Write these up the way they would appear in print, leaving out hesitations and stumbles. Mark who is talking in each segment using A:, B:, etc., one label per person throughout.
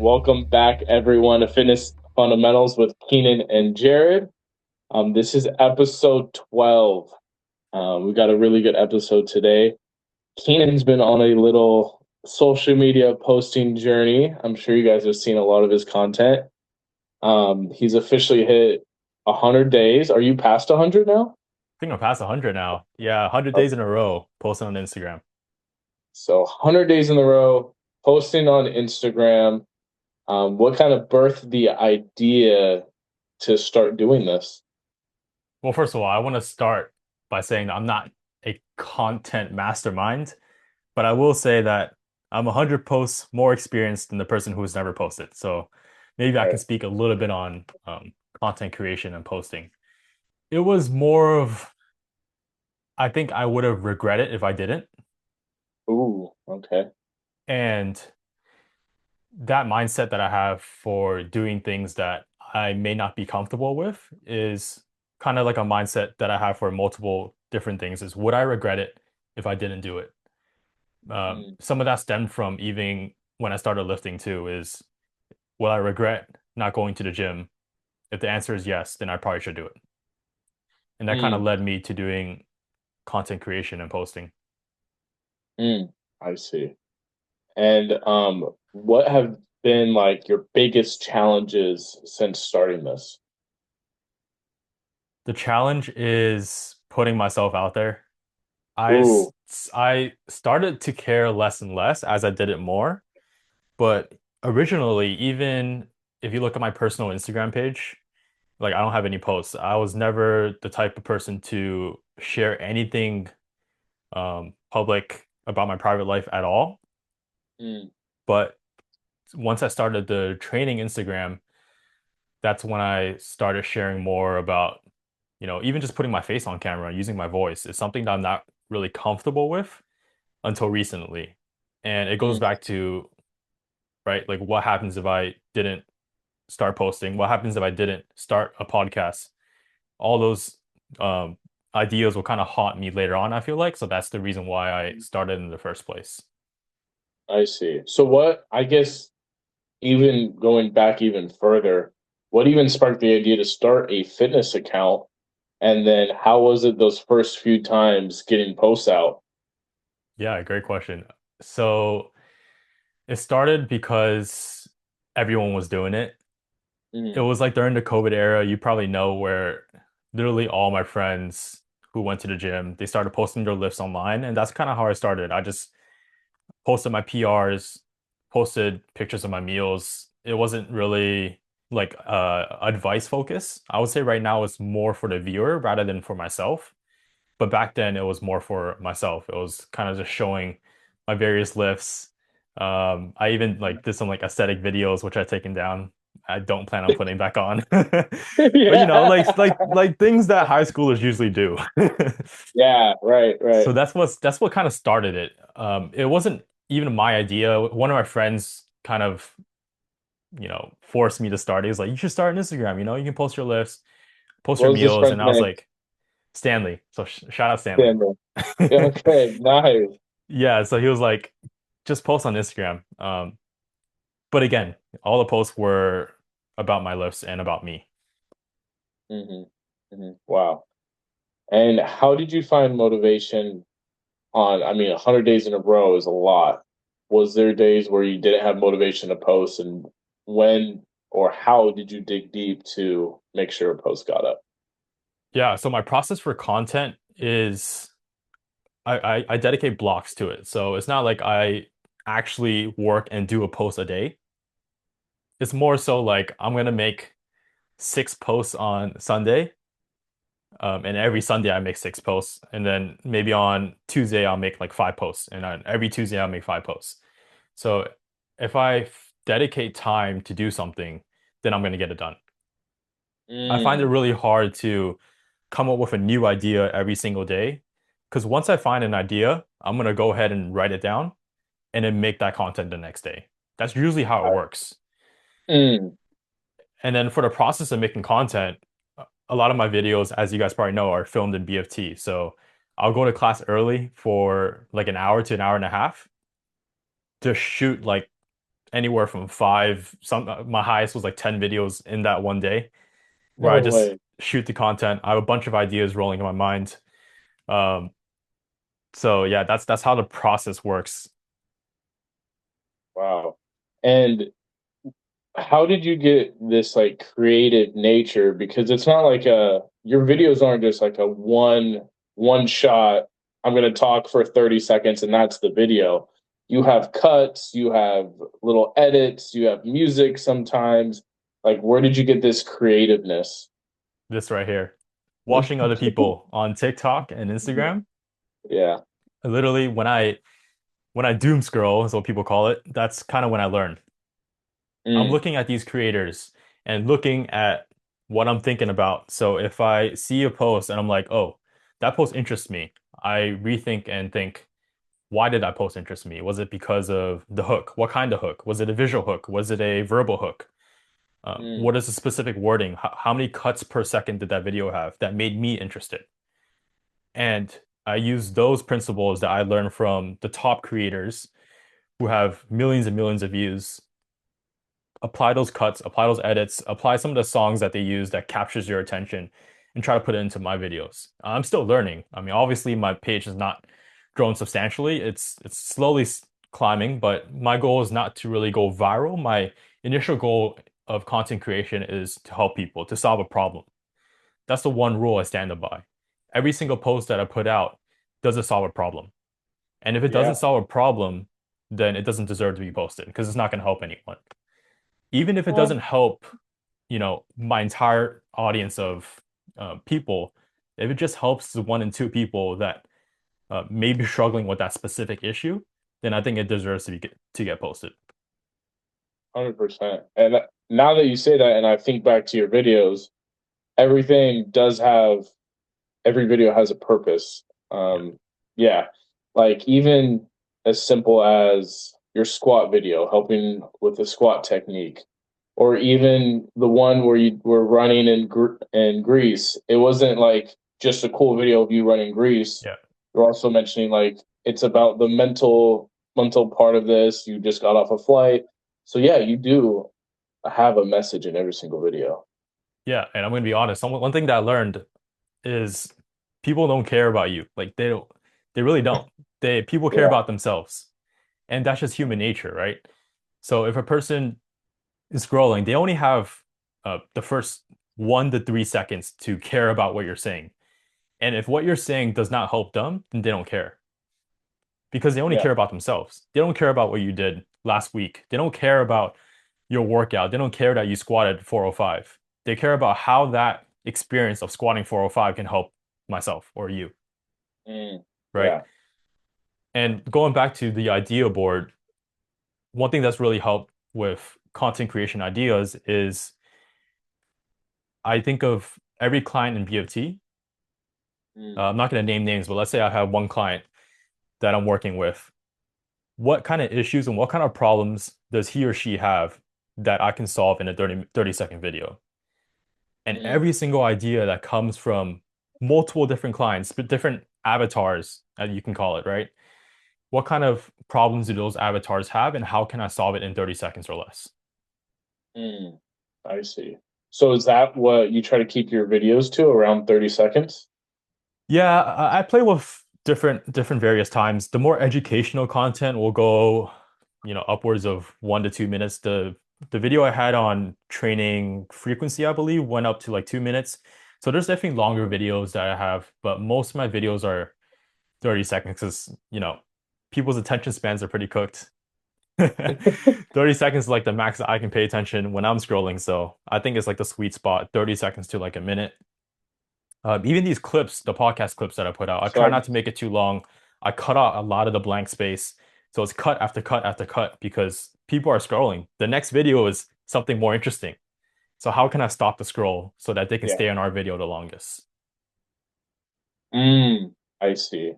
A: welcome back everyone to Fitness Fundamentals with Keenan and Jared. This is episode 12. We got a really good episode today. Keenan's been on a little social media posting journey. I'm sure you guys have seen a lot of his content. He's officially hit 100 days. Are you past 100 now?
B: Think I'm past 100 now. Yeah, 100
A: Oh,
B: days in a row posting on Instagram.
A: so 100 days in a row posting on Instagram. What kind of birthed the idea to start doing this?
B: Well, first of all, I want to start by saying that I'm not a content mastermind, but I will say that I'm 100 posts more experienced than the person who's never posted. So maybe I can
A: Right.
B: speak a little bit on content creation and posting. It was more of, I think I would have regretted if I didn't.
A: Ooh, okay.
B: And that mindset that I have for doing things that I may not be comfortable with is kind of like a mindset that I have for multiple different things is would I regret it if I didn't do it?
A: Mm,
B: Some of that stemmed from even when I started lifting too, is will I regret not going to the gym? If the answer is yes, then I probably should do it. And that kind of
A: mm,
B: led me to doing content creation and posting.
A: I see. And what have been like your biggest challenges since starting this?
B: The challenge is putting myself out there. I
A: Ooh,
B: I started to care less and less as I did it more. But originally, even if you look at my personal Instagram page, like I don't have any posts. I was never the type of person to share anything public about my private life at all.
A: mm,
B: But once I started the training Instagram, that's when I started sharing more about, even just putting my face on camera and using my voice. It's something that I'm not really comfortable with until recently. And it goes
A: mm,
B: back to, right, like what happens if I didn't start posting? What happens if I didn't start a podcast? All those um, ideas will kind of haunt me later on, I feel like. So that's the reason why I started in the first place.
A: I see. So what, I guess, even going back even further, what even sparked the idea to start a fitness account? And then how was it those first few times getting posts out?
B: Yeah, great question. So it started because everyone was doing it. It
A: Mm,
B: was like during the COVID era, you probably know where literally all my friends who went to the gym, they started posting their lifts online. And that's kind of how I started. I just posted my PRs, posted pictures of my meals. It wasn't really like advice focus. I would say right now it's more for the viewer rather than for myself. But back then it was more for myself. It was kind of just showing my various lifts. I even like did some like aesthetic videos which I've taken down. I don't plan on putting back on. But
A: yeah.
B: like things that high schoolers usually do.
A: Yeah, right, right.
B: So that's what kind of started it. It wasn't even my idea. One of my friends kind of, forced me to start. He was like, "You should start an Instagram. You can post your lifts, post
A: What
B: your
A: was this
B: meals." And
A: friend's
B: I was
A: name?
B: like, "Stanley." So shout out Stanley.
A: Samuel. Yeah, okay, nice.
B: Yeah. So he was like, "Just post on Instagram." But again, all the posts were about my lifts and about me.
A: Hmm. Hmm. Wow. And how did you find motivation on, I mean, 100 days in a row is a lot. Was there days where you didn't have motivation to post, and when or how did you dig deep to make sure a post got up?
B: Yeah. So my process for content is I dedicate blocks to it. So it's not like I actually work and do a post a day. It's more so like I'm gonna make 6 posts on Sunday. And every Sunday I make 6 posts. And then maybe on Tuesday I'll make like 5 posts. And on every Tuesday I'll make 5 posts. So if I dedicate time to do something, then I'm gonna get it done. I find it
A: Mm,
B: really hard to come up with a new idea every single day. Because once I find an idea, I'm gonna go ahead and write it down and then make that content the next day. That's usually how it works.
A: mm,
B: And then for the process of making content, a lot of my videos, as you guys probably know, are filmed in BFT. So I'll go to class early for like an hour to an hour and a half to shoot like anywhere from five, my highest was like 10 videos in that one day where I
A: No
B: just
A: way.
B: shoot the content. I have a bunch of ideas rolling in my mind. Um, so yeah, that's how the process works.
A: Wow. And how did you get this like creative nature? Because it's not like your videos aren't just like a one shot. I'm gonna talk for 30 seconds and that's the video. You have cuts, you have little edits, you have music sometimes. Like where did you get this creativeness?
B: This right here. Watching other people on TikTok and Instagram.
A: Yeah.
B: Literally when I doom scroll, is what people call it, that's kind of when I learn. I'm
A: Mm,
B: looking at these creators and looking at what I'm thinking about. So if I see a post and I'm like, oh, that post interests me, I rethink and think, why did that post interest me? Was it because of the hook? What kind of hook? Was it a visual hook? Was it a verbal hook?
A: mm,
B: What is the specific wording? How many cuts per second did that video have that made me interested? And I use those principles that I learned from the top creators who have millions and millions of views, apply those cuts, apply those edits, apply some of the songs that they use that captures your attention and try to put it into my videos. I'm still learning. I mean, obviously my page has not grown substantially. It's slowly climbing, but my goal is not to really go viral. My initial goal of content creation is to help people, to solve a problem. That's the one rule I stand by. Every single post that I put out, does it solve a problem? And if it
A: yeah.
B: doesn't solve a problem, then it doesn't deserve to be posted because it's not going to help anyone. Even if it
A: Well,
B: doesn't help, my entire audience of people, if it just helps the one and two people that may be struggling with that specific issue, then I think it deserves to get posted.
A: 100%. And now that you say that, and I think back to your videos, everything does have every video has a purpose.
B: Yeah.
A: Yeah, like even as simple as your squat video, helping with the squat technique, or even the one where you were running in Greece. It wasn't like just a cool video of you running Greece.
B: Yeah.
A: You're also mentioning like it's about the mental part of this. You just got off a flight, so yeah, you do have a message in every single video.
B: Yeah. And I'm going to be honest. One thing that I learned is people don't care about you. Like they really don't. People care
A: Yeah.
B: about themselves. And that's just human nature, right? So if a person is scrolling, they only have the first 1 to 3 seconds to care about what you're saying. And if what you're saying does not help them, then they don't care because they only
A: Yeah.
B: care about themselves. They don't care about what you did last week. They don't care about your workout. They don't care that you squatted 405. They care about how that experience of squatting 405 can help myself or you,
A: Mm,
B: right?
A: yeah.
B: And going back to the idea board, one thing that's really helped with content creation ideas is I think of every client in BFT.
A: Mm,
B: I'm not going to name names, but let's say I have one client that I'm working with. What kind of issues and what kind of problems does he or she have that I can solve in a 30-second video? And
A: mm.
B: every single idea that comes from multiple different clients, but different avatars, as you can call it, right? What kind of problems do those avatars have, and how can I solve it in 30 seconds or less?
A: Mm, I see. So is that what you try to keep your videos to around 30 seconds?
B: Yeah, I play with different various times. The more educational content will go, upwards of 1 to 2 minutes. The video I had on training frequency, I believe, went up to like 2 minutes. So there's definitely longer videos that I have, but most of my videos are 30 seconds because, people's attention spans are pretty cooked. 30 seconds is like the max that I can pay attention when I'm scrolling. So I think it's like the sweet spot, 30 seconds to like a minute. Even these clips, the podcast clips that I put out, I
A: So
B: try not to make it too long. I cut out a lot of the blank space. So it's cut after cut after cut because people are scrolling. The next video is something more interesting. So how can I stop the scroll so that they can
A: yeah.
B: stay on our video the longest?
A: Mm, I see.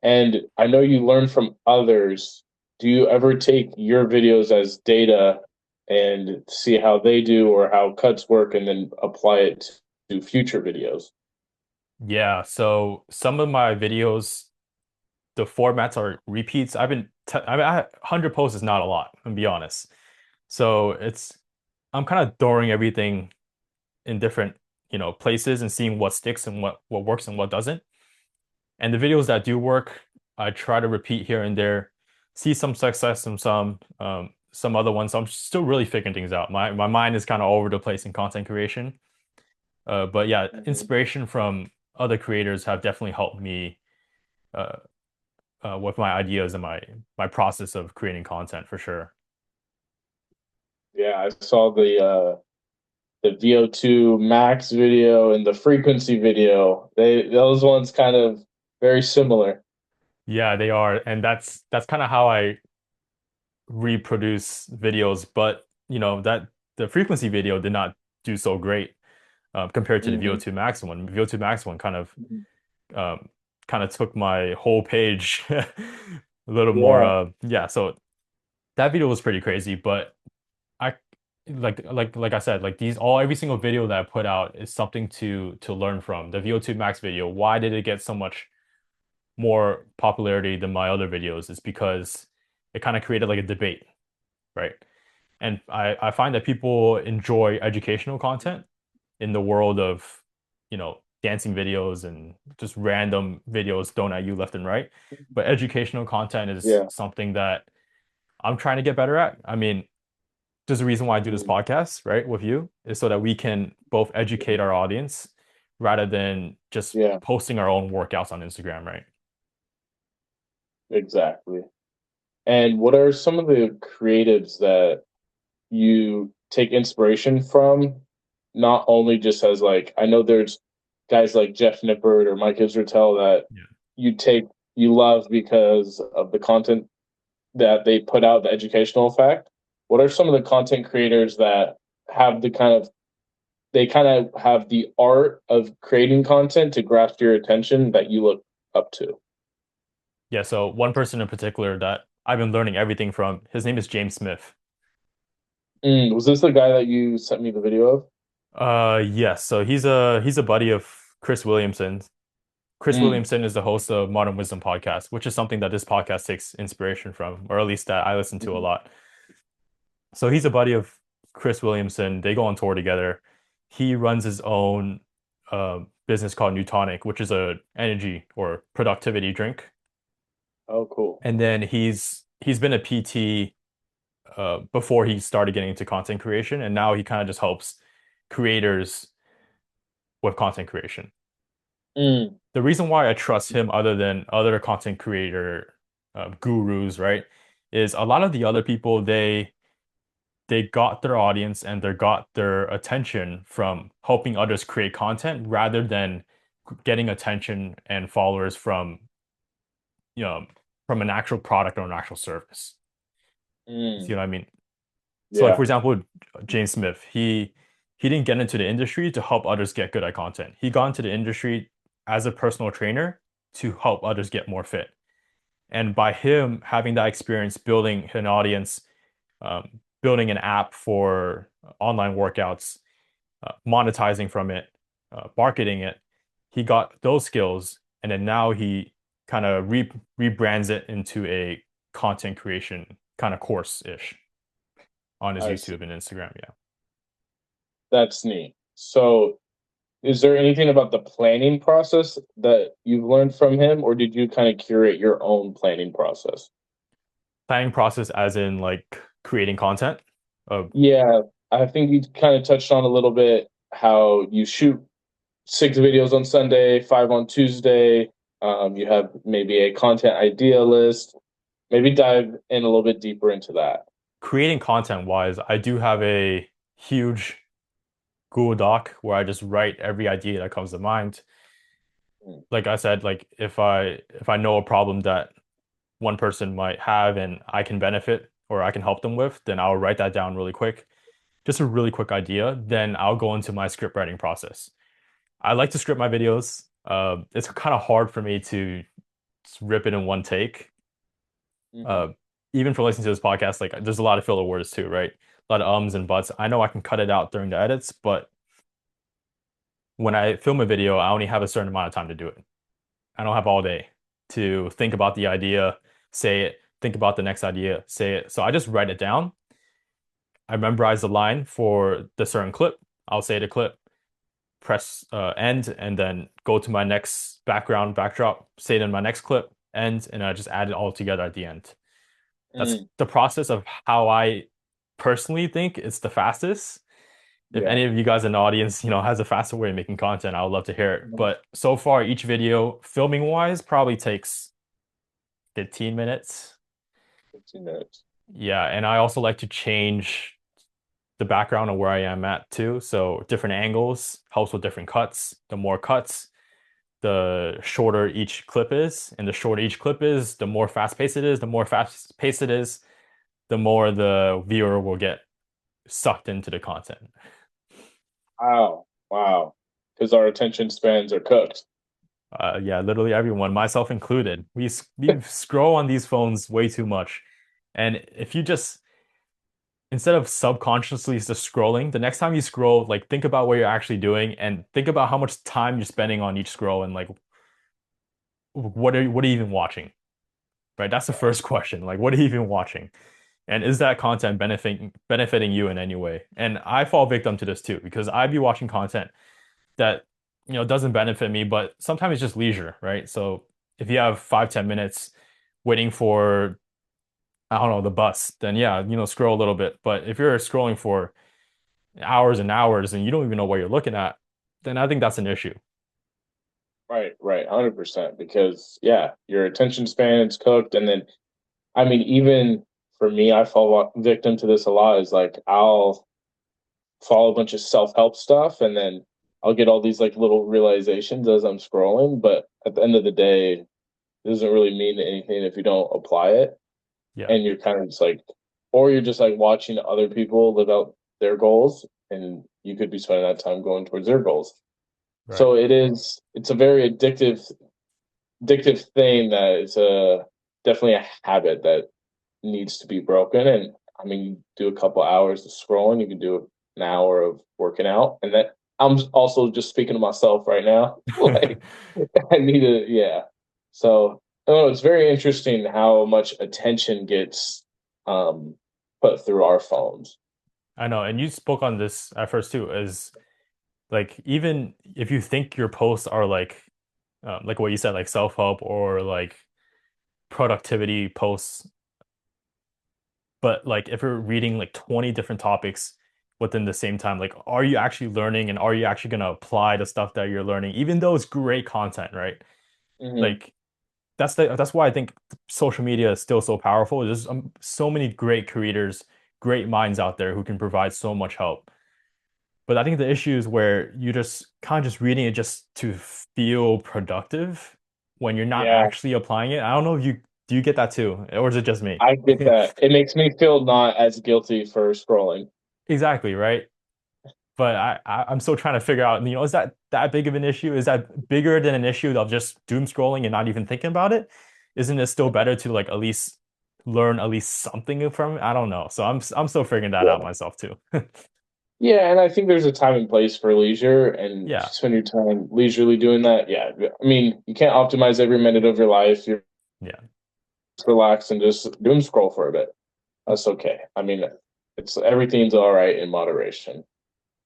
A: And I know you learn from others. Do you ever take your videos as data and see how they do or how cuts work and then apply it to future videos?
B: Yeah, so some of my videos, the formats are repeats. I mean, 100 posts is not a lot, to be honest. So I'm kind of throwing everything in different, places and seeing what sticks and what works and what doesn't. And the videos that do work, I try to repeat here and there, see some success and some other ones. I'm still really figuring things out. My mind is kind of all over the place in content creation. But yeah,
A: Mhm.
B: inspiration from other creators have definitely helped me uh, with my ideas and my process of creating content for sure.
A: Yeah, I saw the VO2 Max video and the frequency video. Those ones kind of very similar.
B: Yeah, they are, and that's kind of how I reproduce videos. But that the frequency video did not do so great compared to the
A: Hmm.
B: VO2 Max one. VO2 Max one um, kind of took my whole page a little more.
A: Yeah.
B: Yeah, so that video was pretty crazy, but I like I said, like these all every single video that I put out is something to learn from. The VO2 Max video, why did it get so much more popularity than my other videos? It's because it kind of created like a debate, right? And I find that people enjoy educational content in the world of, dancing videos and just random videos thrown at you left and right. But educational content is
A: Yeah.
B: something that I'm trying to get better at. I mean, there's a reason why I do this
A: Mm.
B: podcast, right, with you, is so that we can both educate our audience rather than just
A: Yeah,
B: posting our own workouts on Instagram, right?
A: exactly. And what are some of the creatives that you take inspiration from? Not only just as like I know there's guys like Jeff Nippert or Mike Israetel that
B: Yeah.
A: you take you love because of the content that they put out, the educational effect. What are some of the content creators that have the kind of they kind of have the art of creating content to grasp your attention that you look up to?
B: Yeah, so one person in particular that I've been learning everything from, his name is James Smith.
A: Was this the guy that you sent me the video of?
B: Yes, so he's a buddy of Chris Williamson. Chris
A: Mm,
B: Williamson is the host of Modern Wisdom podcast, which is something that this podcast takes inspiration from, or at least that I listen to a
A: mhm.
B: lot. So he's a buddy of Chris Williamson. They go on tour together. He runs his own business called Newtonic, which is a energy or productivity drink.
A: Oh, cool.
B: And then he's been a PT before he started getting into content creation, and now he kind of just helps creators with content creation.
A: Mm,
B: The reason why I trust him other than other content creator gurus, right, is a lot of the other people they got their audience and they got their attention from helping others create content rather than getting attention and followers you know from an actual product or an actual service. You see
A: mm,
B: what I mean? So like for
A: yeah,
B: example, James Smith, he didn't get into the industry to help others get good at content. He got into the industry as a personal trainer to help others get more fit. And by him having that experience building an audience, building an app for online workouts, monetizing from it, marketing it, he got those skills. And then now he kind of rebrands it into a content creation kind of course-ish on his
A: I see.
B: YouTube and Instagram. Yeah.
A: That's neat. So, is there anything about the planning process that you've learned from him, or did you kind of curate your own planning process?
B: Planning process as in like creating content.
A: Yeah, I think you kind of touched on a little bit how you shoot 6 videos on Sunday, 5 on Tuesday. You have maybe a content idea list. Maybe dive in a little bit deeper into that.
B: Creating content wise, I do have a huge Google Doc where I just write every idea that comes to mind.
A: Mm,
B: Like I said, like if I know a problem that one person might have and I can benefit or I can help them with, then I'll write that down really quick. Just a really quick idea. Then I'll go into my script writing process. I like to script my videos. It's kind of hard for me to just rip it in one take.
A: mhm.
B: Uh, Even for listening to this podcast, like there's a lot of filler words too, right? A lot of ums and buts. I know I can cut it out during the edits, but when I film a video, I only have a certain amount of time to do it. I don't have all day to think about the idea, say it, think about the next idea, say it. So I just write it down. I memorize the line for the certain clip. I'll say the clip, press end, and then go to my next background backdrop, say it in my next clip, end, and I just add it all together at the end. That's
A: Mm,
B: the process of how I personally think it's the fastest. If
A: yeah.
B: any of you guys in the audience, has a faster way of making content, I would love to hear it. But so far, each video, filming wise, probably takes 15 minutes.
A: 15 minutes.
B: Yeah, and I also like to change the background of where I am at too. So different angles helps with different cuts. The more cuts, the shorter each clip is, and the shorter each clip is, the more fast paced it is. The more fast paced it is, the more the viewer will get sucked into the content.
A: Wow. Wow. Because our attention spans are cooked.
B: Yeah, literally everyone, myself included. We scroll on these phones way too much. And if you just instead of subconsciously just scrolling, the next time you scroll, like think about what you're actually doing and think about how much time you're spending on each scroll and like what are you even watching? Right? That's the
A: Right.
B: first question. Like what are you even watching? And is that content benefiting you in any way? And I fall victim to this too, because I'd be watching content that doesn't benefit me, but sometimes it's just leisure, right? So if you have 5-10 minutes waiting for, I don't know, the bus, then yeah, scroll a little bit. But if you're scrolling for hours and hours and you don't even know what you're looking at, then I think that's an issue.
A: Right. Right. 100%. Because, yeah, your attention span is cooked. And then, I mean, even for me, I fall victim to this a lot is like I'll follow a bunch of self-help stuff and then I'll get all these like little realizations as I'm scrolling, but at the end of the day, it doesn't really mean anything if you don't apply it.
B: Yeah,
A: And you're kind of just like, or you're just like watching other people live out their goals and you could be spending that time going towards their goals.
B: right.
A: So it's a very addictive thing that is a definitely a habit that needs to be broken. And I mean, you do a couple hours of scrolling, you can do an hour of working out, and that I'm also just speaking to myself right now. Like I need to, yeah. So oh, it's very interesting how much attention gets um, put through our phones.
B: I know, and you spoke on this at first too, is like even if you think your posts are like what you said, like self-help or like productivity posts, but like if you're reading like 20 different topics within the same time, like are you actually learning and are you actually going to apply the stuff that you're learning, even though it's great content, right?
A: Hmm.
B: Like that's why I think social media is still so powerful. There's so many great creators, great minds out there who can provide so much help. But I think the issue is where you just kind of just reading it just to feel productive when you're not
A: Yeah,
B: actually applying it. I don't know if you do you get that too, or is it just me?
A: I get that. It makes me feel not as guilty for scrolling.
B: Exactly, right? But I'm still trying to figure out, is that big of an issue? Is that bigger than an issue of just doom scrolling and not even thinking about it? Isn't it still better to like at least learn at least something from it? I don't know. So I'm still figuring that out
A: Yeah.
B: myself too.
A: Yeah, and I think there's a time and place for leisure, and if you
B: Yeah.
A: spend your time leisurely doing that, yeah. I mean, you can't optimize every minute of your life. You're
B: Yeah.
A: just relax and just doom scroll for a bit. That's okay. I mean, it's everything's all right in moderation.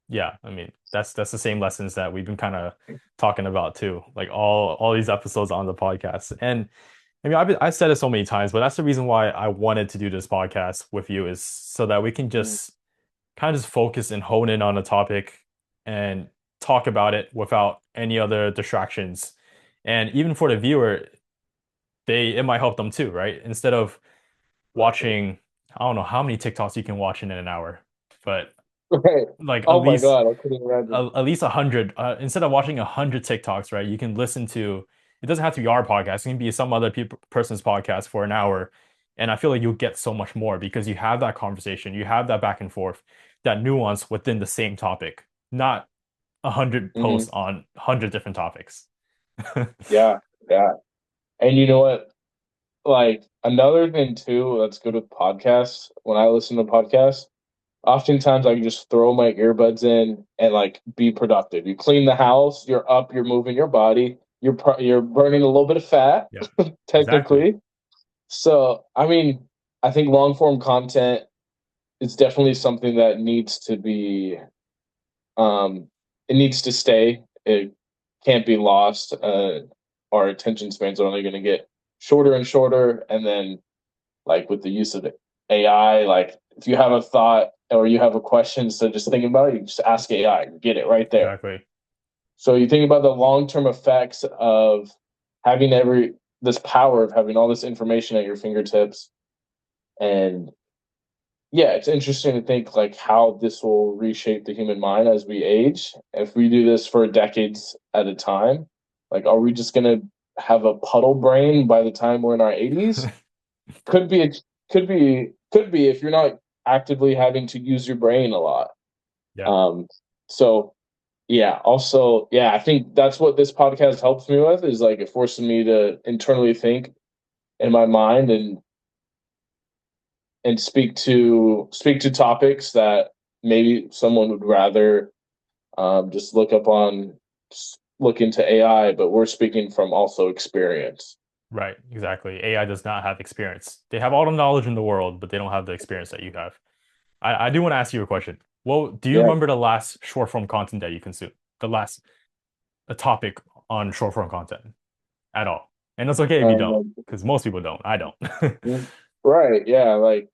B: Yeah. I mean, that's the same lessons that we've been kind of talking about too. Like all these episodes on the podcast. And I mean, I've said it so many times, but that's the reason why I wanted to do this podcast with you is so that we can
A: Mm.
B: just kind of just focus and hone in on a topic and talk about it without any other distractions. And even for the viewer, it might help them too, right? Instead of
A: Right.
B: watching, I don't know how many TikToks you can watch in an hour, but
A: Right.
B: like
A: Oh my God, I couldn't imagine.
B: at least 100 instead of watching 100 TikToks, right? You can listen to it doesn't have to be our podcast, it can be some other person's podcast for an hour, and I feel like you'll get so much more because you have that conversation, you have that back and forth, that nuance within the same topic, not 100
A: Hmm.
B: posts on 100 different topics.
A: Yeah, yeah. And you know what? Like another thing too that's good with podcasts, when I listen to podcasts, oftentimes I can just throw my earbuds in and like be productive. You clean the house, you're up, you're moving your body, you're burning a little bit of fat,
B: Yeah, exactly.
A: technically. So, I mean, I think long form content it's definitely something that needs to be it needs to stay. It can't be lost. Our attention spans are only going to get shorter and shorter, and then like with the use of AI, like if you have a thought or you have a question, so just thinking about it, you just ask AI, you get it right there.
B: Exactly.
A: So you think about the long term effects of having this power of having all this information at your fingertips, and yeah, it's interesting to think like how this will reshape the human mind as we age. If we do this for decades at a time, like are we just gonna have a puddle brain by the time we're in our 80s? Could be, could be if you're not actively having to use your brain a lot.
B: Yeah.
A: Um, so yeah, also, yeah, I think that's what this podcast helps me with is like it forces me to internally think in my mind and speak to topics that maybe someone would rather just look into AI, but we're speaking from also experience.
B: Right. Exactly. AI does not have experience. They have all the knowledge in the world, but they don't have the experience that you have. I do want to ask you a question. Well, do you
A: Yeah.
B: remember the last short form content that you consumed? The last a topic on short form content at all? And it's okay if you don't,
A: Um,
B: because most people don't. I don't.
A: right. Yeah. Like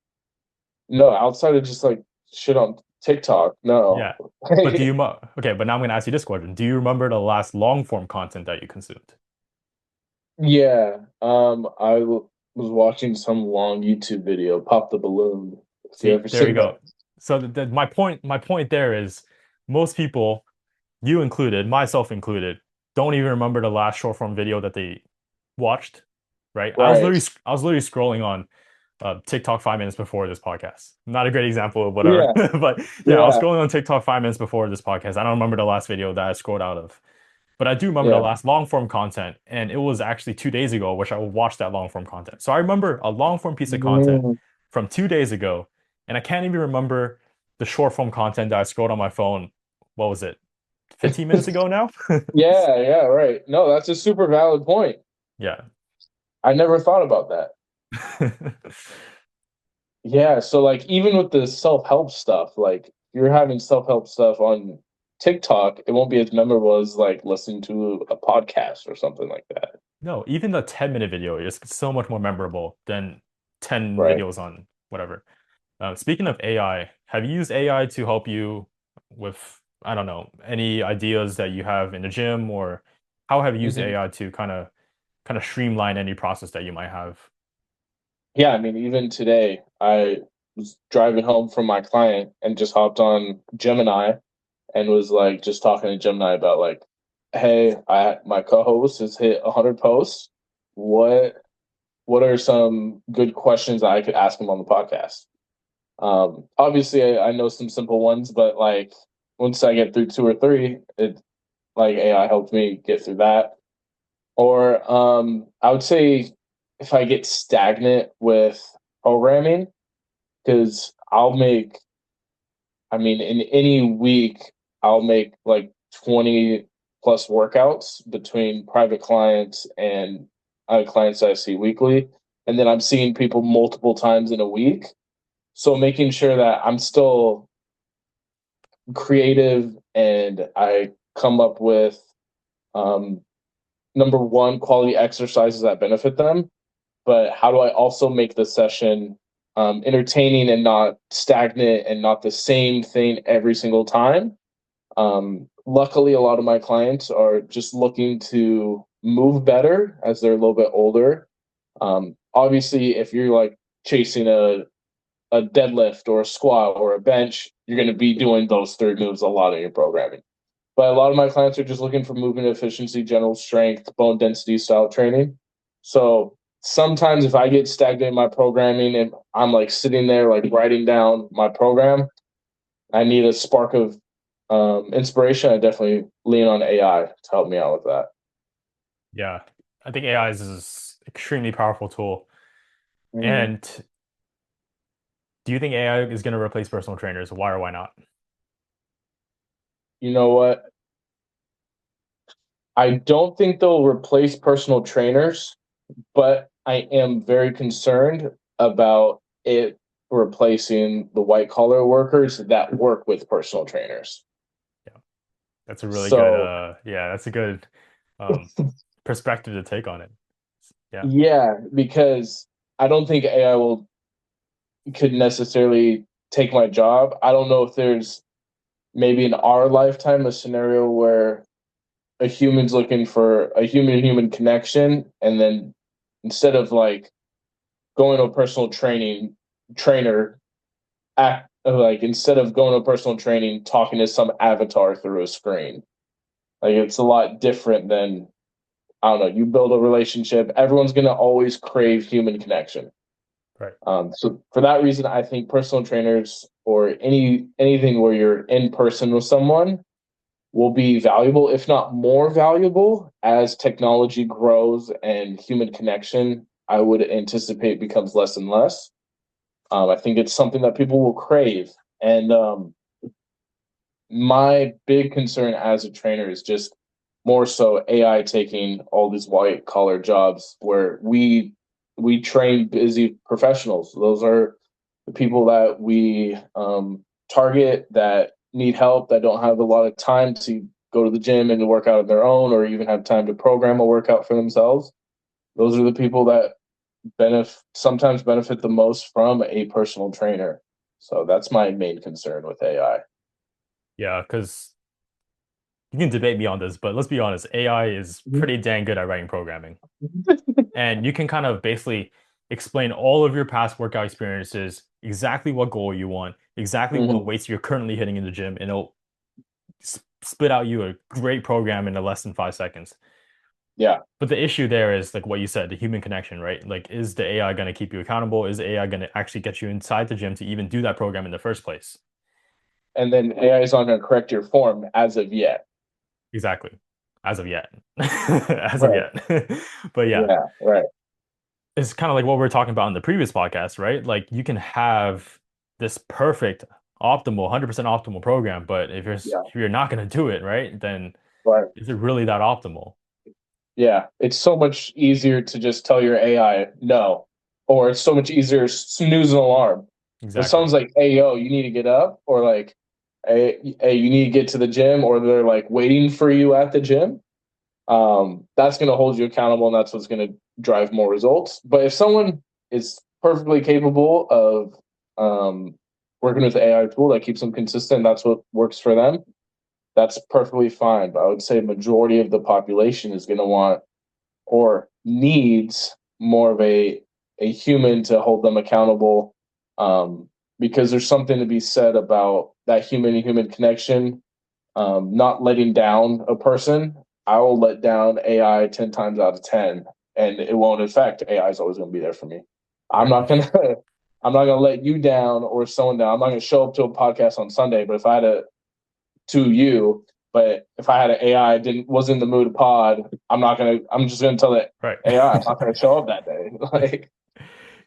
A: no, outside of just like shit on TikTok. No.
B: Yeah. But okay, but now I'm gonna ask you this question. Do you remember the last long form content that you consumed?
A: Yeah. Was watching some long YouTube video, Pop the Balloon. If you
B: See,
A: ever
B: there we
A: seen that.
B: go. So my point there is most people, you included, myself included, don't even remember the last short form video that they watched, right?
A: Right.
B: I was literally scrolling on TikTok 5 minutes before this podcast. Not a great example of whatever,
A: Yeah.
B: but yeah, I was
A: Yeah.
B: scrolling on TikTok 5 minutes before this podcast. I don't remember the last video that I scrolled out of, but I do remember the
A: Yeah.
B: last long form content, and it was actually 2 days ago, which I watched that long form content. So I remember a long form piece of content
A: Mm.
B: from 2 days ago, and I can't even remember the short form content that I scrolled on my phone. What was it? 15 minutes ago now?
A: Yeah, yeah, right. No, that's a super valid point.
B: Yeah.
A: I never thought about that. Yeah, so like even with the self-help stuff, like you're having self-help stuff on TikTok, it won't be as memorable as like listening to a podcast or something like that.
B: No, even the 10-minute video is so much more memorable than 10
A: Right.
B: videos on whatever. Speaking of AI, have you used AI to help you with, I don't know, any ideas that you have in the gym, or how have you used
A: Mhm.
B: AI to kind of streamline any process that you might have?
A: Yeah, I mean, even today, I was driving home from my client and just hopped on Gemini and was like just talking to Gemini about like, hey, I my co-host has hit 100 posts. What what are some good questions that I could ask him on the podcast? Obviously, I know some simple ones, but like once I get through two or three, it like AI helped me get through that. Or I would say if I get stagnant with programming, because I mean, in any week, I'll make like 20 plus workouts between private clients and clients I see weekly. And then I'm seeing people multiple times in a week. So making sure that I'm still creative and I come up with um, number one, quality exercises that benefit them. But how do I also make the session entertaining and not stagnant and not the same thing every single time? Luckily, a lot of my clients are just looking to move better as they're a little bit older. Obviously, if you're like chasing a deadlift or a squat or a bench, you're going to be doing those three moves a lot in your programming. But a lot of my clients are just looking for movement efficiency, general strength, bone density style training. So sometimes if I get stagnant in my programming and I'm like sitting there like writing down my program, I need a spark of inspiration. I definitely lean on AI to help me out with that.
B: Yeah, I think AI is an extremely powerful tool.
A: Mm.
B: And do you think AI is going to replace personal trainers? Why or why not?
A: You know what? I don't think they'll replace personal trainers, but I am very concerned about it replacing the white collar workers that work with personal trainers.
B: Yeah, that's a really good
A: So
B: yeah, that's a good um perspective to take on it. Yeah.
A: yeah, because I don't think AI will could necessarily take my job. I don't know if there's maybe in our lifetime a scenario where a human's looking for a human human connection, and then instead of like going to a personal training trainer act like instead of going to personal training talking to some avatar through a screen, like it's a lot different than, I don't know, you build a relationship, everyone's going to always crave human connection.
B: Right.
A: So for that reason, I think personal trainers or anything where you're in person with someone will be valuable, if not more valuable, as technology grows and human connection, I would anticipate, becomes less and less. I think it's something that people will crave. And my big concern as a trainer is just more so AI taking all these white collar jobs where we train busy professionals. Those are the people that we target that need help, that don't have a lot of time to go to the gym and work out on their own, or even have time to program a workout for themselves. Those are the people that sometimes benefit the most from a personal trainer. So that's my main concern with AI.
B: Yeah, because you can debate me on this, but let's be honest, AI is pretty dang good at writing programming. And you can kind of basically explain all of your past workout experiences, exactly what goal you want, exactly what
A: Mm-hmm.
B: weights you're currently hitting in the gym, and it'll spit out you a great program in less than 5 seconds.
A: Yeah.
B: But the issue there is like what you said, the human connection, right? Like, is the AI going to keep you accountable? Is the AI going to actually get you inside the gym to even do that program in the first place?
A: And then AI is not going to correct your form as of yet.
B: Exactly. As of yet. As of
A: Right.
B: yet. But yeah,
A: Yeah. Right.
B: it's kind of like what we were talking about in the previous podcast, right? Like you can have this perfect, optimal, 100% optimal program, but
A: Yeah.
B: if you're not going to do it, right, then
A: Right.
B: is it really that optimal?
A: Yeah. It's so much easier to just tell your AI no, or it's so much easier to snooze an alarm. If
B: Exactly.
A: someone's like, "Hey, yo, you need to get up," or like, "Hey, you need to get to the gym," or they're like waiting for you at the gym, that's going to hold you accountable, and that's what's going to drive more results. But if someone is perfectly capable of working with the AI tool that keeps them consistent, that's what works for them, that's perfectly fine. But I would say majority of the population is going to want or needs more of a human to hold them accountable, um, because there's something to be said about that human to human connection, not letting down a person. I will let down AI 10 times out of 10, and it won't affect. AI is always going to be there for me. I'm
B: Right.
A: not going to. I'm not going to let you down or someone down. I'm not going to show up to a podcast on Sunday, but if I had to you, but if I had an AI didn't was in the mood to pod, I'm not gonna. I'm just gonna tell it
B: Right.
A: AI I'm not gonna show up that day. Like,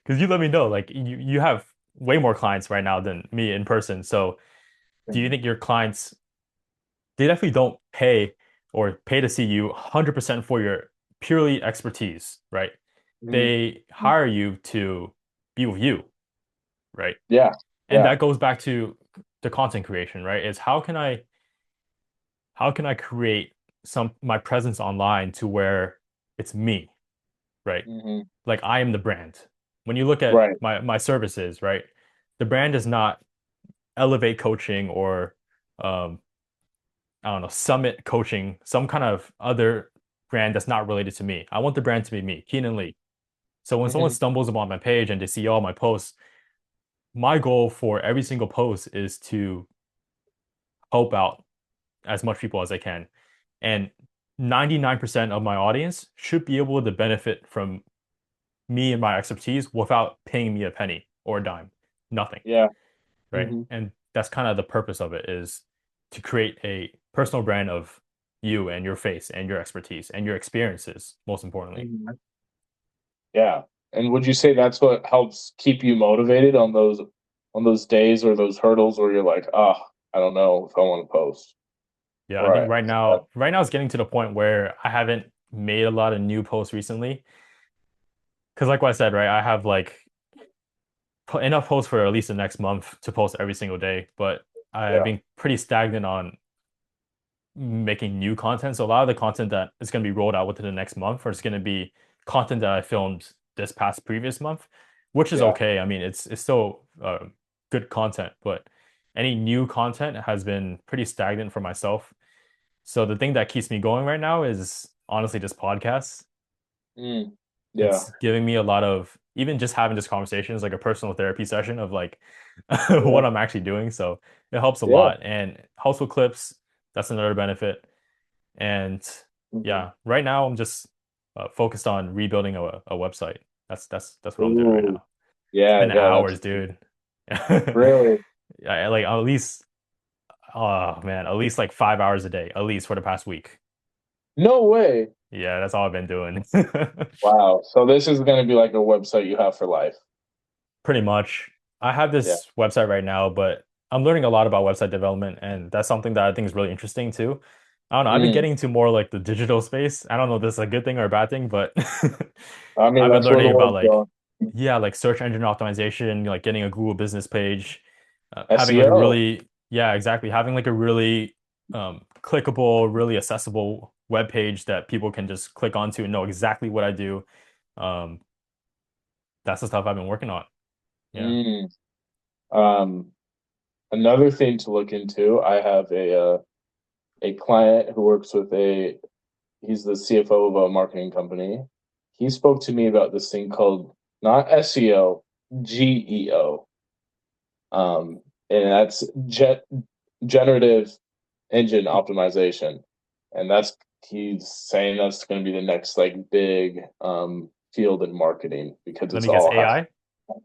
B: Because you let me know, like you have way more clients right now than me in person. So do you think your clients, they definitely don't pay to see you 100% for your purely expertise, right?
A: mhm.
B: They hire you to be with you, right?
A: Yeah,
B: And
A: yeah,
B: that goes back to the content creation, right? Is how can I create some my presence online to where it's me, right?
A: hmm,
B: Like I am the brand. When you look at
A: right,
B: my services, right? The brand is not Elevate Coaching or um I don't know, Summit Coaching, some kind of other brand that's not related to me. I want the brand to be me, Keenan Lee. So when someone
A: hmm,
B: stumbles upon my page and they see all my posts, my goal for every single post is to help out as much people as I can. And 99% of my audience should be able to benefit from me and my expertise without paying me a penny or a dime. Nothing,
A: yeah,
B: right?
A: hmm,
B: And that's kind of the purpose of it, is to create a personal brand of you and your face and your expertise and your experiences, most importantly.
A: hmm, yeah. And would you say that's what helps keep you motivated on those days or those hurdles where you're like, oh, I don't know if I want to post.
B: Yeah, I think
A: Right.
B: right now it's getting to the point where I haven't made a lot of new posts recently. Because like what I said, right, I have like enough posts for at least the next month to post every single day, but I've
A: Yeah.
B: been pretty stagnant on making new content. So a lot of the content that is going to be rolled out within the next month, or it's going to be content that I filmed this past previous month, which is
A: Yeah.
B: okay. I mean, it's still good content, but any new content has been pretty stagnant for myself. So the thing that keeps me going right now is honestly just podcasts.
A: Mm. Yeah.
B: It's giving me a lot of even just having this conversation is like a personal therapy session of like
A: Yeah.
B: what I'm actually doing. So it helps a
A: Yeah.
B: lot. And household clips, that's another benefit. And
A: Mhm.
B: yeah, right now I'm just focused on rebuilding a website. That's what I'm doing right
A: Ooh.
B: now.
A: Yeah.
B: Spend
A: Yeah. That's
B: hours, dude. Yeah,
A: really
B: like at least oh man, at least like 5 hours a day, at least for the past week.
A: no way.
B: Yeah, that's all I've been doing.
A: Wow. So this is going to be like a website you have for life.
B: Pretty much. I have
A: Yeah.
B: this website right now, but I'm learning a lot about website development, and that's something that I think is really interesting too. I don't know. I've been
A: Mm.
B: getting into more like the digital space. I don't know if this is a good thing or a bad thing, but
A: I mean,
B: I've been
A: that's where the
B: learning about
A: world's
B: like,
A: going.
B: yeah, like search engine optimization, like getting a Google business page, having like a
A: SEO.
B: really, yeah, exactly, having like a really clickable, really accessible web page that people can just click onto and know exactly what I do. Um, that's the stuff I've been working on. Yeah.
A: Mm. Um, Another thing to look into, I have a client who works with he's the CFO of a marketing company. He spoke to me about this thing called not SEO, GEO. And that's generative engine optimization. And he's saying that's going to be the next like big field in marketing because
B: Let
A: it's
B: me guess,
A: all
B: AI?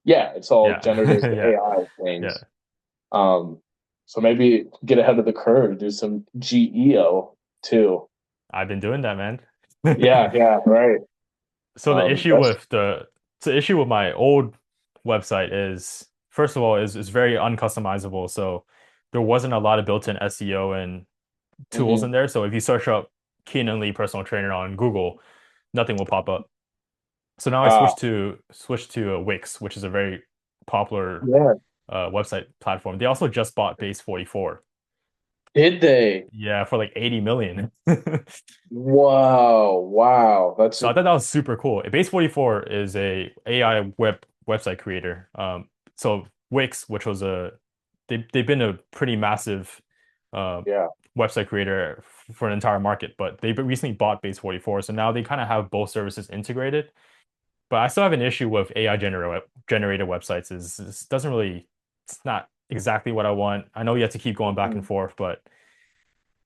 A: yeah, it's all
B: Yeah.
A: generative
B: Yeah.
A: AI
B: Yeah.
A: things. Um, so maybe get ahead of the curve, do some GEO too.
B: I've been doing that, man.
A: Yeah, yeah, right.
B: So
A: That's
B: the issue with my old website is first of all is very uncustomizable. So there wasn't a lot of built-in SEO and tools in
A: mhm.
B: there. So if you search up Keenan Lee personal trainer on Google, nothing will pop up. So now I
A: Ah,
B: switched to Wix, which is a very popular
A: yeah.
B: website platform. They also just bought Base 44.
A: Did they?
B: Yeah, for like 80 million.
A: Wow, wow. That's
B: So I thought that was super cool. Base 44 is a AI website creator. So Wix, which was they've been a pretty massive uh,
A: yeah.
B: website creator for an entire market, but they recently bought Base 44. So now they kind of have both services integrated. But I still have an issue with AI generated websites. Is This doesn't really, it's not exactly what I want. I know you have to keep going back and
A: Mhm.
B: forth, but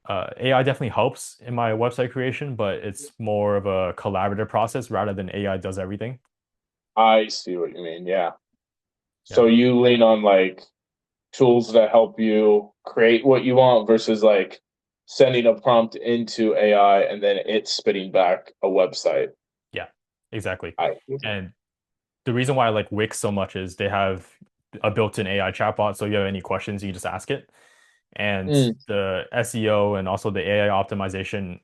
B: AI definitely helps in my website creation, but it's more of a collaborative process rather than AI does everything.
A: I see what you mean. Yeah. So
B: Yeah.
A: you lean on like tools that help you create what you want versus like sending a prompt into AI and then it's spitting back a website.
B: Yeah, exactly.
A: I
B: And the reason why I like Wix so much is they have a built-in AI chatbot. So if you have any questions, you just ask it. And
A: mm,
B: the SEO and also the AI optimization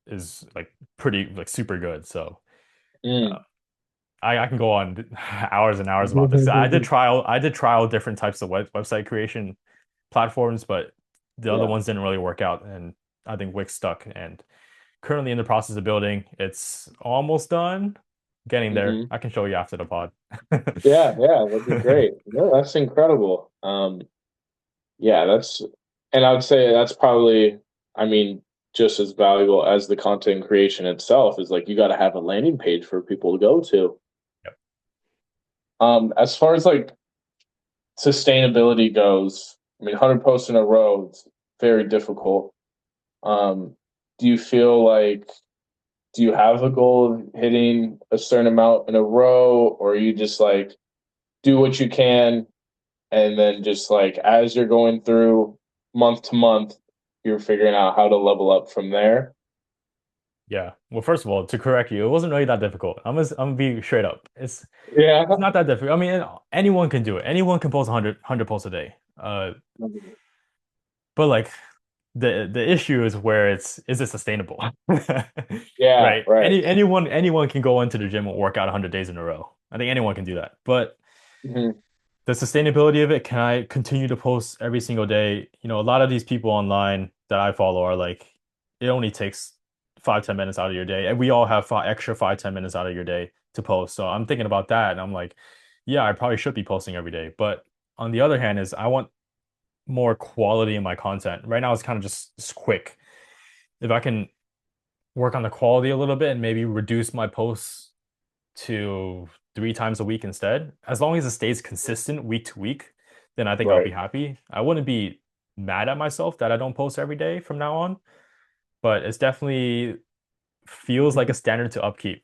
B: is like pretty like super good. So uh,
A: mm.
B: I can go on hours and hours about this. I did trial different types of website creation platforms, but the other
A: Yeah.
B: ones didn't really work out, and I think Wix stuck. And currently in the process of building, it's almost done. Getting there.
A: Hmm.
B: I can show you after the pod.
A: Yeah, yeah, that'd be great. No, that's incredible. Yeah, and I would say that's probably, I mean, just as valuable as the content creation itself is like you got to have a landing page for people to go to.
B: Yep.
A: As far as like sustainability goes, I mean, 100 posts in a row is very difficult. Um, do you feel like, do you have a goal of hitting a certain amount in a row, or you just like do what you can and then just like as you're going through month to month, you're figuring out how to level up from there?
B: Yeah. Well, first of all, to correct you, it wasn't really that difficult. I'm gonna be straight up.
A: Yeah.
B: It's not that difficult. I mean, anyone can do it. Anyone can post 100 posts a day. But like the issue is where is it sustainable?
A: Yeah,
B: Right.
A: right.
B: Anyone can go into the gym and work out 100 days in a row. I think anyone can do that. But
A: Mhm.
B: the sustainability of it, can I continue to post every single day? A lot of these people online that I follow are like, it only takes 5, 10 minutes out of your day. And we all have extra 5, 10 minutes out of your day to post. So I'm thinking about that and I'm like, yeah, I probably should be posting every day. But on the other hand, is I want more quality in my content. Right now, it's kind of just quick. If I can work on the quality a little bit and maybe reduce my posts to 3 times a week instead, as long as it stays consistent week to week, then I think I'll be
A: Right.
B: happy. I wouldn't be mad at myself that I don't post every day from now on, but it's definitely feels like a standard to upkeep.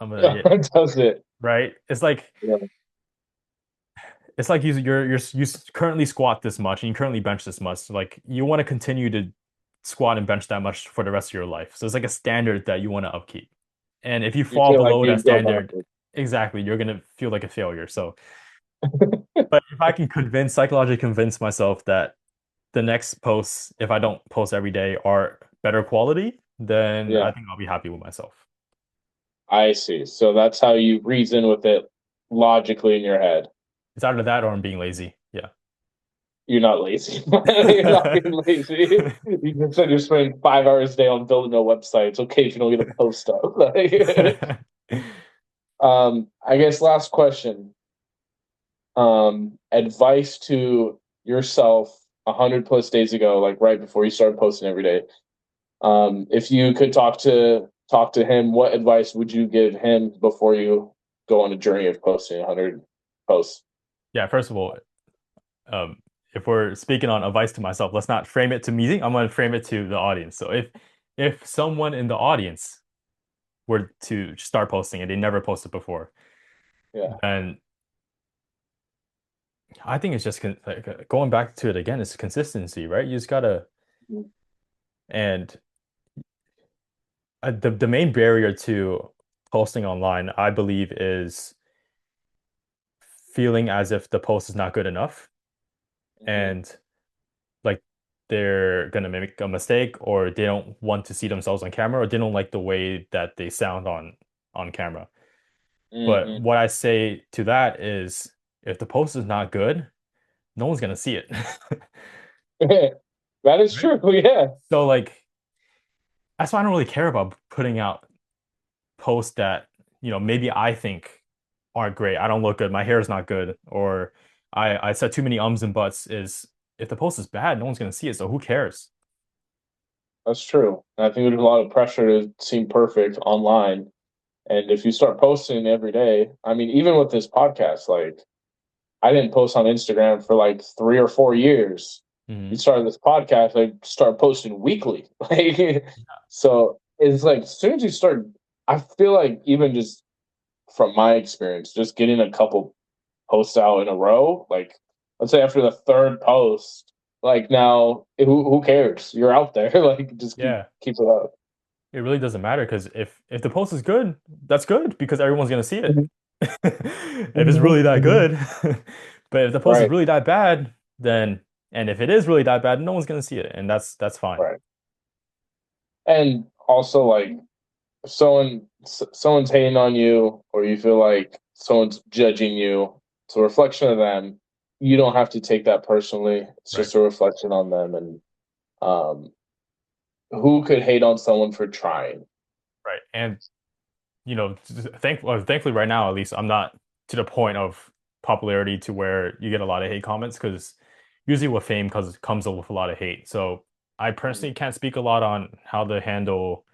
B: Yeah,
A: Does it?
B: right?
A: Yeah.
B: It's like you currently squat this much and you currently bench this much. Like you want to continue to squat and bench that much for the rest of your life. So it's like a standard that you want to upkeep. And if you
A: You
B: fall
A: feel like
B: below that
A: you'd go
B: standard,
A: backwards.
B: exactly, you're gonna feel like a failure. So, but if I can psychologically convince myself that the next posts, if I don't post every day, are better quality, then
A: Yeah,
B: I think I'll be happy with myself.
A: I see. So that's how you reason with it logically in your head.
B: It's either that or I'm being lazy. Yeah.
A: You're not lazy. You're not being lazy. You just said you're spending 5 hours a day on building a website. It's okay if you don't get a post up. I guess last question. Advice to yourself 100 plus days ago, like right before you started posting every day. If you could talk to him, what advice would you give him before you go on a journey of posting 100 posts?
B: Yeah, first of all, um, if we're speaking on advice to myself, let's not frame it to me. I'm going to frame it to the audience. So if someone in the audience were to start posting and they never posted before,
A: Yeah.
B: then I think it's just like going back to it again, it's consistency, right? You just gotta, and the main barrier to posting online, I believe, is feeling as if the post is not good enough
A: Hmm.
B: and like they're gonna make a mistake or they don't want to see themselves on camera or they don't like the way that they sound on camera. But
A: Hmm.
B: what I say to that is if the post is not good, no one's gonna see it.
A: That is
B: Right?
A: true. Yeah.
B: So like that's why I don't really care about putting out posts that, maybe I think aren't great. I don't look good, my hair is not good, or I said too many ums and buts is if the post is bad, no one's gonna see it, so who cares?
A: That's true. I think there's a lot of pressure to seem perfect online. And if you start posting every day, I mean, even with this podcast, like I didn't post on Instagram for like 3 or 4 years. You
B: Hmm.
A: started this podcast, I started posting weekly. Like, so it's like as soon as you start, I feel like even just from my experience, just getting a couple posts out in a row, like let's say after the third post, like now who cares? You're out there. Like just
B: Yeah,
A: keep it up.
B: it really doesn't matter because if the post is good, that's good because everyone's gonna see it.
A: Mhm.
B: If it's
A: Mhm.
B: really that
A: Mhm.
B: good, but if the post is
A: Right,
B: really that bad, then and if it is really that bad, no one's gonna see it, and that's fine.
A: right. And also like if someone's hating on you or you feel like someone's judging you, it's a reflection of them. You don't have to take that personally. It's
B: Right.
A: just a reflection on them. And um, who could hate on someone for trying?
B: Right. And thankfully right now at least I'm not to the point of popularity to where you get a lot of hate comments because usually with fame comes with a lot of hate. So I personally can't speak a lot on how to handle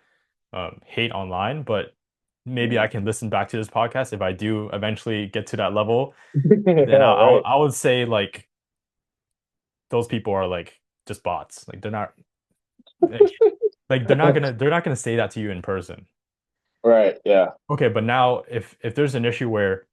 B: hate online, but maybe I can listen back to this podcast if I do eventually get to that level. Then
A: Yeah, right,
B: I would say like those people are like just bots. Like they're not like, they're not gonna say that to you in person.
A: right, yeah,
B: Okay, but now if there's an issue where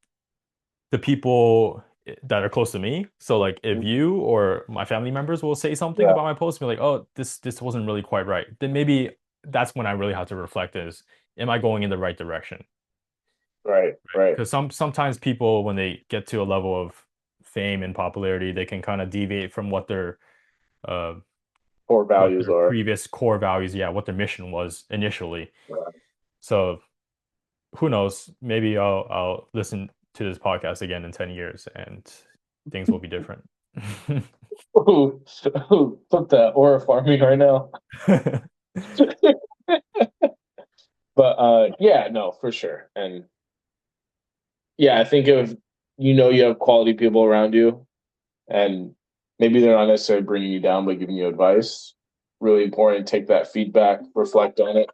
B: the people that are close to me. So like if you or my family members will say something
A: yeah,
B: about my post, be like, oh, this wasn't really quite right. Then maybe that's when I really have to reflect is, am I going in the right direction?
A: right, right.
B: Because sometimes people when they get to a level of fame and popularity, they can kind of deviate from uh
A: Core
B: what
A: values
B: their
A: are.
B: previous core values, yeah, what their mission was initially.
A: Right.
B: So who knows? Maybe I'll listen to this podcast again in 10 years and things will be different.
A: Ooh, ooh, put that aura farming right now. But yeah, no, for sure. And yeah, I think if you have quality people around you, and maybe they're not necessarily bringing you down, but giving you advice, really important. Take that feedback, reflect on it.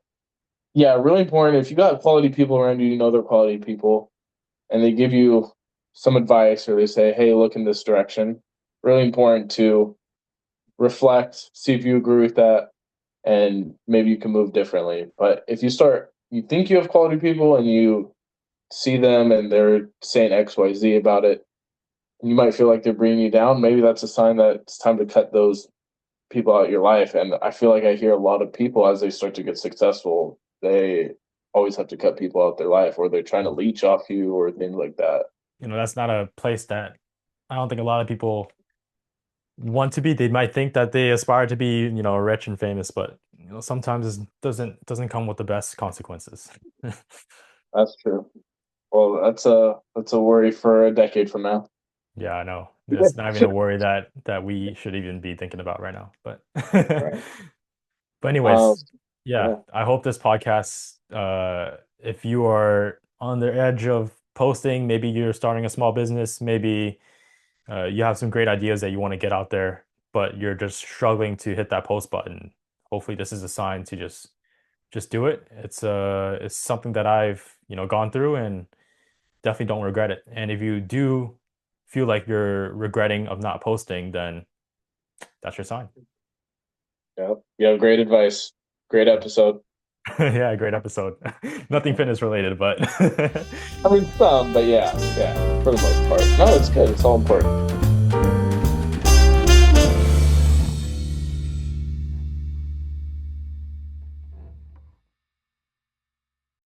A: Yeah, really important. If you got quality people around you, you know they're quality people, and they give you some advice or they say, "Hey, look in this direction." Really important to reflect, see if you agree with that, and maybe you can move differently. But if you think you have quality people and you see them and they're saying X, Y, Z about it, and you might feel like they're bringing you down. Maybe that's a sign that it's time to cut those people out of your life. And I feel like I hear a lot of people as they start to get successful, they always have to cut people out of their life, or they're trying to leech off you, or things like that.
B: That's not a place that I don't think a lot of people want to be. They might think that they aspire to be, rich and famous, but sometimes it doesn't come with the best consequences.
A: That's true. Well, that's a worry for a decade from now.
B: Yeah, I know. It's not even a worry that we should even be thinking about right now. But
A: Right.
B: but
A: Um,
B: anyways, yeah,
A: yeah.
B: I hope this podcast, if you are on the edge of posting, maybe you're starting a small business, maybe you have some great ideas that you want to get out there, but you're just struggling to hit that post button. Hopefully, this is a sign to just do it. It's something that I've gone through and definitely don't regret it. And if you do feel like you're regretting of not posting, then that's your sign.
A: Yeah. You have great advice. Great episode.
B: Yeah, great episode. Nothing fitness related, but
A: I mean, some, but yeah, yeah, for the most part. No, it's good. It's all important.